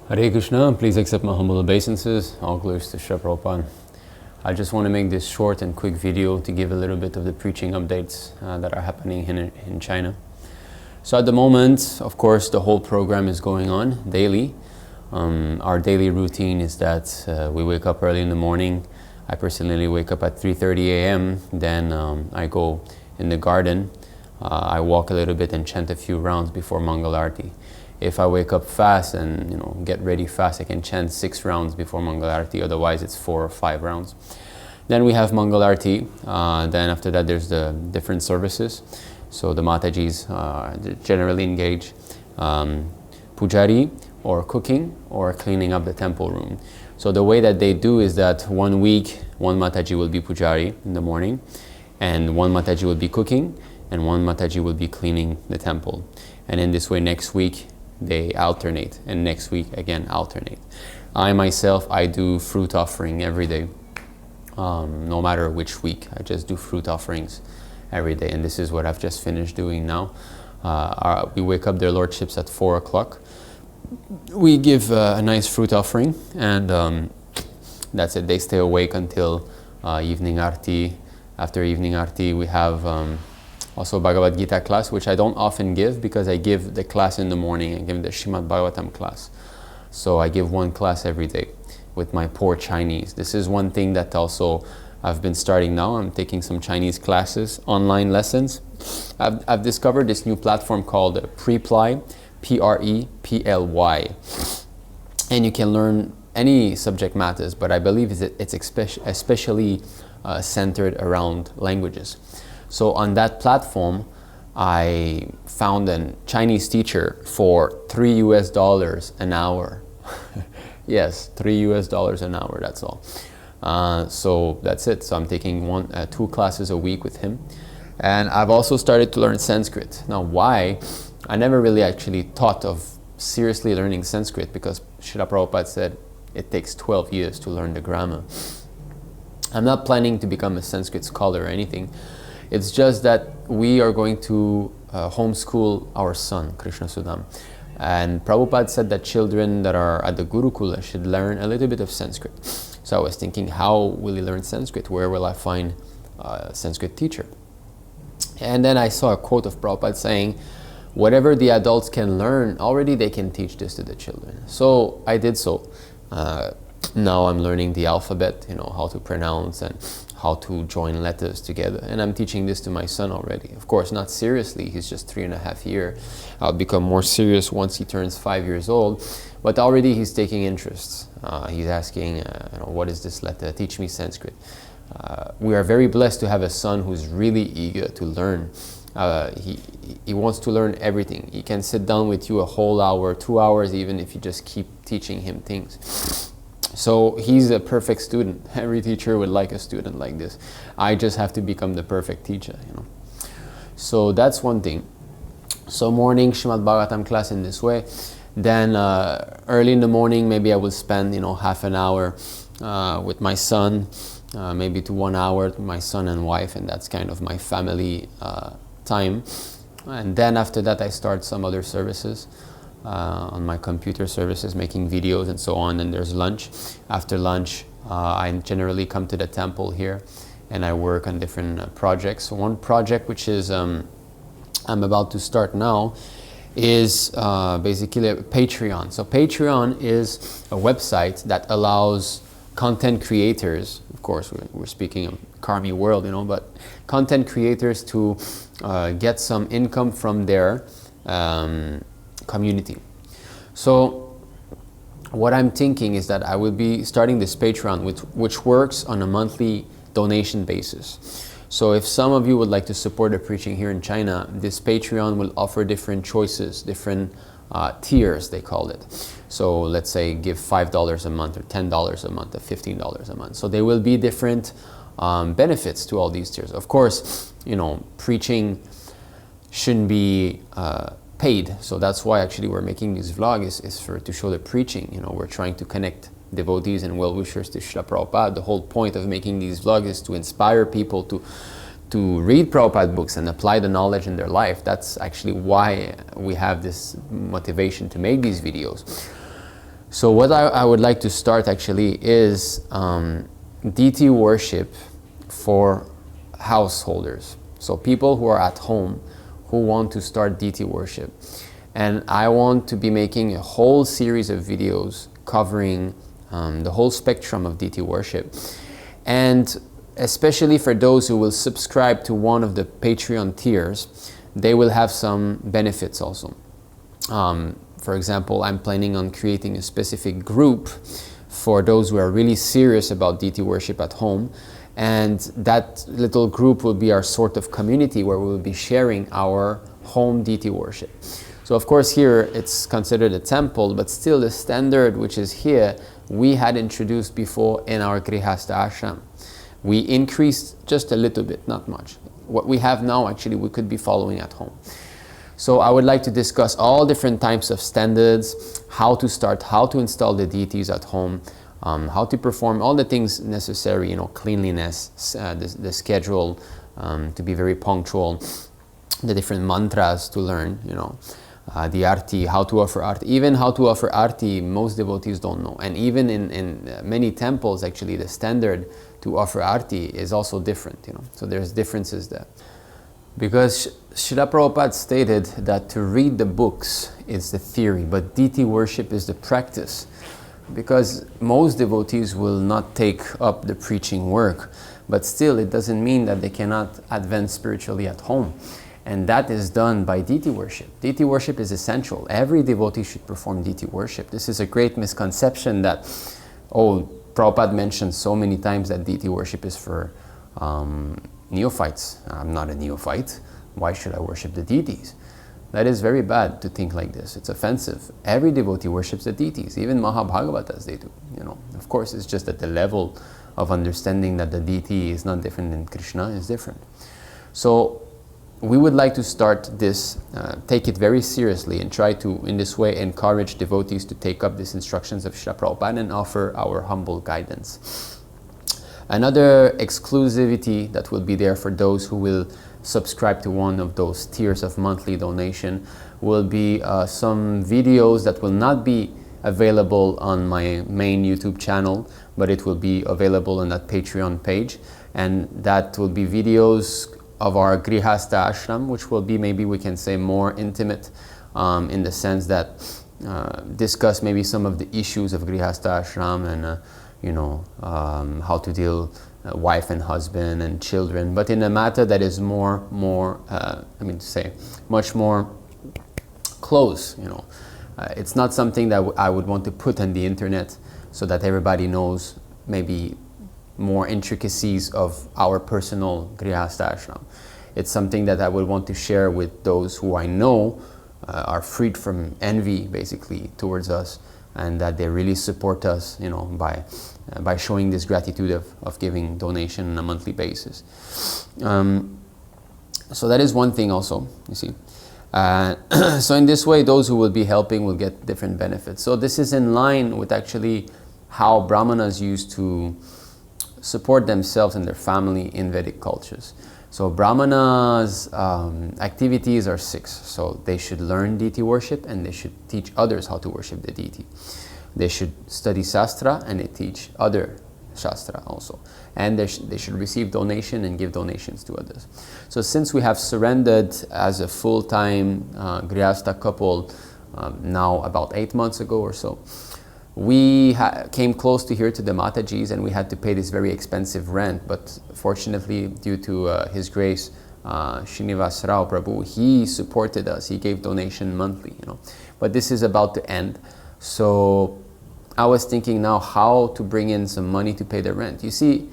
Hare Krishna, please accept my humble obeisances. All glories to Sri Prabhupada. I just want to make this short and quick video to give a little bit of the preaching updates that are happening in China. So at the moment, of course, the whole program is going on daily. Our daily routine is that we wake up early in the morning. I personally wake up at 3:30 a.m. Then I go in the garden. I walk a little bit and chant a few rounds before Mangal Arati. If I wake up fast and get ready fast, I can chant 6 rounds before Mangal Arati. Otherwise, it's 4 or 5 rounds. Then we have Mangal Arati. Then after that, there's the different services. So the Matajis generally engage pujari or cooking or cleaning up the temple room. So the way that they do is that 1 week, one Mataji will be pujari in the morning, and one Mataji will be cooking, and one Mataji will be cleaning the temple. And in this way, next week, they alternate, and next week again alternate. I myself, I do fruit offering every day. No matter which week, I just do fruit offerings every day, and this is what I've just finished doing now. We wake up their lordships at 4 o'clock. We give a nice fruit offering, and that's it. They stay awake until evening arti. After evening arti, we have also Bhagavad Gita class, which I don't often give because I give the class in the morning. I give the Srimad Bhagavatam class. So I give 1 class every day with my poor Chinese. This is one thing that also I've been starting now. I'm taking some Chinese classes, online lessons. I've discovered this new platform called Preply, Preply. And you can learn any subject matters, but I believe it's especially centered around languages. So on that platform, I found a Chinese teacher for $3 an hour. Yes, $3 an hour, that's all. So that's it. So I'm taking 2 classes a week with him. And I've also started to learn Sanskrit. Now why? I never really actually thought of seriously learning Sanskrit because Srila Prabhupada said it takes 12 years to learn the grammar. I'm not planning to become a Sanskrit scholar or anything. It's just that we are going to homeschool our son, Krishna Sudam. And Prabhupada said that children that are at the Gurukula should learn a little bit of Sanskrit. So I was thinking, how will he learn Sanskrit? Where will I find a Sanskrit teacher? And then I saw a quote of Prabhupada saying, whatever the adults can learn, already they can teach this to the children. So I did so. Now I'm learning the alphabet, how to pronounce and how to join letters together. And I'm teaching this to my son already. Of course, not seriously, he's just 3.5 years. I'll become more serious once he turns 5 years old. But already he's taking interest. He's asking, what is this letter? Teach me Sanskrit. We are very blessed to have a son who's really eager to learn. He wants to learn everything. He can sit down with you a whole hour, 2 hours even, if you just keep teaching him things. So he's a perfect student. Every teacher would like a student like this. I just have to become the perfect teacher, So that's one thing. So morning Srimad Bhagavatam class in this way. Then early in the morning, maybe I will spend, half an hour with my son, maybe to 1 hour with my son and wife, and that's kind of my family time. And then after that, I start some other services. On my computer services, making videos and so on, and there's lunch. After lunch, I generally come to the temple here and I work on different projects. So one project which is I'm about to start now is basically a Patreon. So Patreon is a website that allows content creators, of course we're speaking of Karmi world, but content creators to get some income from their community. So what I'm thinking is that I will be starting this Patreon which works on a monthly donation basis. So if some of you would like to support the preaching here in China, this Patreon will offer different choices, different tiers they call it. So let's say give $5 a month or $10 a month or $15 a month. So there will be different benefits to all these tiers. Of course, preaching shouldn't be paid, so that's why actually we're making this vlog is to show the preaching. We're trying to connect devotees and well-wishers to Srila Prabhupada. The whole point of making these vlogs is to inspire people to read Prabhupada books and apply the knowledge in their life. That's actually why we have this motivation to make these videos. So what I would like to start actually is deity worship for householders. So people who are at home who want to start deity worship. And I want to be making a whole series of videos covering the whole spectrum of deity worship. And especially for those who will subscribe to one of the Patreon tiers, they will have some benefits also. For example, I'm planning on creating a specific group for those who are really serious about deity worship at home. And that little group will be our sort of community where we will be sharing our home deity worship. So of course here it's considered a temple, but still the standard which is here, we had introduced before in our Gṛhastha-āśrama. We increased just a little bit, not much. What we have now actually we could be following at home. So I would like to discuss all different types of standards, how to start, how to install the deities at home, how to perform all the things necessary, cleanliness, the schedule, to be very punctual, the different mantras to learn, the arti, how to offer arti. Even how to offer arti, most devotees don't know. And even in many temples, actually, the standard to offer arti is also different, So there's differences there. Because Srila Prabhupada stated that to read the books is the theory, but deity worship is the practice. Because most devotees will not take up the preaching work, but still it doesn't mean that they cannot advance spiritually at home. And that is done by deity worship. Deity worship is essential. Every devotee should perform deity worship. This is a great misconception that, Prabhupada mentioned so many times that deity worship is for neophytes. I'm not a neophyte. Why should I worship the deities? That is very bad to think like this. It's offensive. Every devotee worships the deities. Even Mahabhagavatas, they do. Of course, it's just that the level of understanding that the deity is not different than Krishna is different. So we would like to start this, take it very seriously and try to, in this way, encourage devotees to take up these instructions of Srila Prabhupada and offer our humble guidance. Another exclusivity that will be there for those who will subscribe to one of those tiers of monthly donation will be some videos that will not be available on my main YouTube channel, but it will be available on that Patreon page. And that will be videos of our Gṛhastha-āśrama, which will be, maybe we can say, more intimate in the sense that discuss maybe some of the issues of Gṛhastha-āśrama and how to deal wife and husband and children, but in a matter that is much more close. It's not something that I would want to put on the internet so that everybody knows maybe more intricacies of our personal Gṛhastha-āśrama. It's something that I would want to share with those who I know are freed from envy, basically, towards us, and that they really support us, by showing this gratitude of giving donation on a monthly basis. So that is one thing also, you see. So in this way, those who will be helping will get different benefits. So this is in line with actually how Brahmanas used to support themselves and their family in Vedic cultures. So Brahmanas' activities are 6. So they should learn deity worship and they should teach others how to worship the deity. They should study Shastra and they teach other Shastra also. And they should receive donation and give donations to others. So since we have surrendered as a full-time Gṛhastha couple now about 8 months ago or so, we came close to here to the Matajis and we had to pay this very expensive rent, but fortunately due to His Grace, Srinivas Rao Prabhu, he supported us, he gave donation monthly, But this is about to end. So I was thinking now how to bring in some money to pay the rent. You see,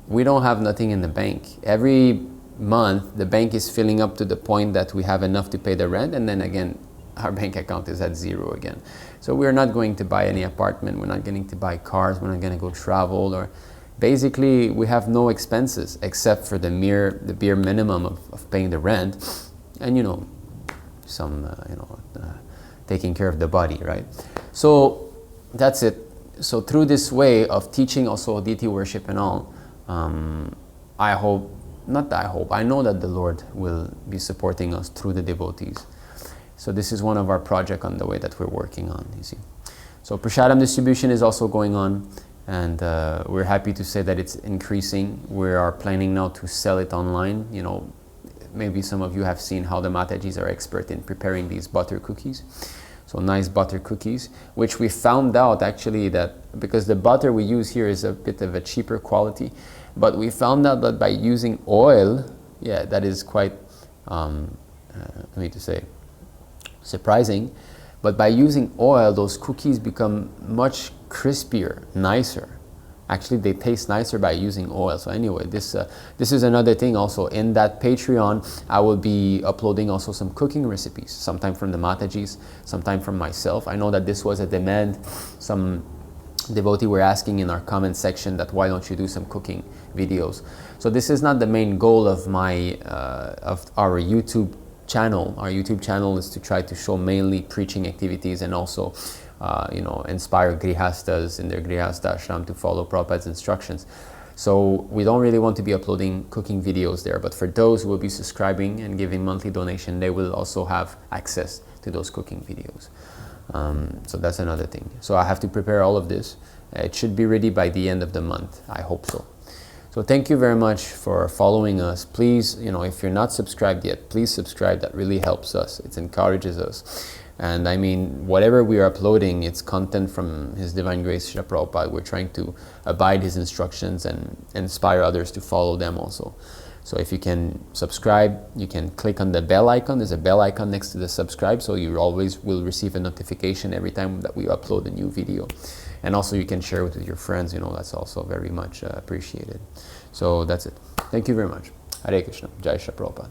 we don't have nothing in the bank. Every month the bank is filling up to the point that we have enough to pay the rent, and then again our bank account is at 0 again. So we're not going to buy any apartment, we're not going to buy cars, we're not going to go travel, or basically we have no expenses except for the bare minimum of paying the rent and some taking care of the body, right? So that's it. So through this way of teaching also deity worship and all, I know that the Lord will be supporting us through the devotees. So this is one of our projects on the way that we're working on, you see. So prasadam distribution is also going on, and we're happy to say that it's increasing. We are planning now to sell it online. You know, maybe some of you have seen how the Matajis are expert in preparing these butter cookies. So nice butter cookies, which we found out actually that because the butter we use here is a bit of a cheaper quality, but we found out that by using oil, yeah, that is quite, I need to say, surprising. But by using oil, those cookies become much crispier, nicer. Actually, they taste nicer by using oil. So anyway, this is another thing also. In that Patreon, I will be uploading also some cooking recipes, sometime from the Matajis, sometime from myself. I know that this was a demand. Some devotee were asking in our comment section that why don't you do some cooking videos. So this is not the main goal of my of our YouTube channel. Our YouTube channel is to try to show mainly preaching activities and also you know, inspire Gṛhasthas in their Gṛhastha-āśrama to follow Prabhupada's instructions. So we don't really want to be uploading cooking videos there, but for those who will be subscribing and giving monthly donation, they will also have access to those cooking videos. So that's another thing. So I have to prepare all of this. It should be ready by the end of the month. I hope so. So thank you very much for following us. Please, you know, if you're not subscribed yet, please subscribe. That really helps us. It encourages us. And I mean, whatever we are uploading, it's content from His Divine Grace Srila Prabhupada. We're trying to abide His instructions and inspire others to follow them also. So if you can subscribe, you can click on the bell icon. There's a bell icon next to the subscribe, so you always will receive a notification every time that we upload a new video. And also you can share it with your friends, you know, that's also very much appreciated. So that's it. Thank you very much. Hare Krishna. Jai Shri Prabhupada.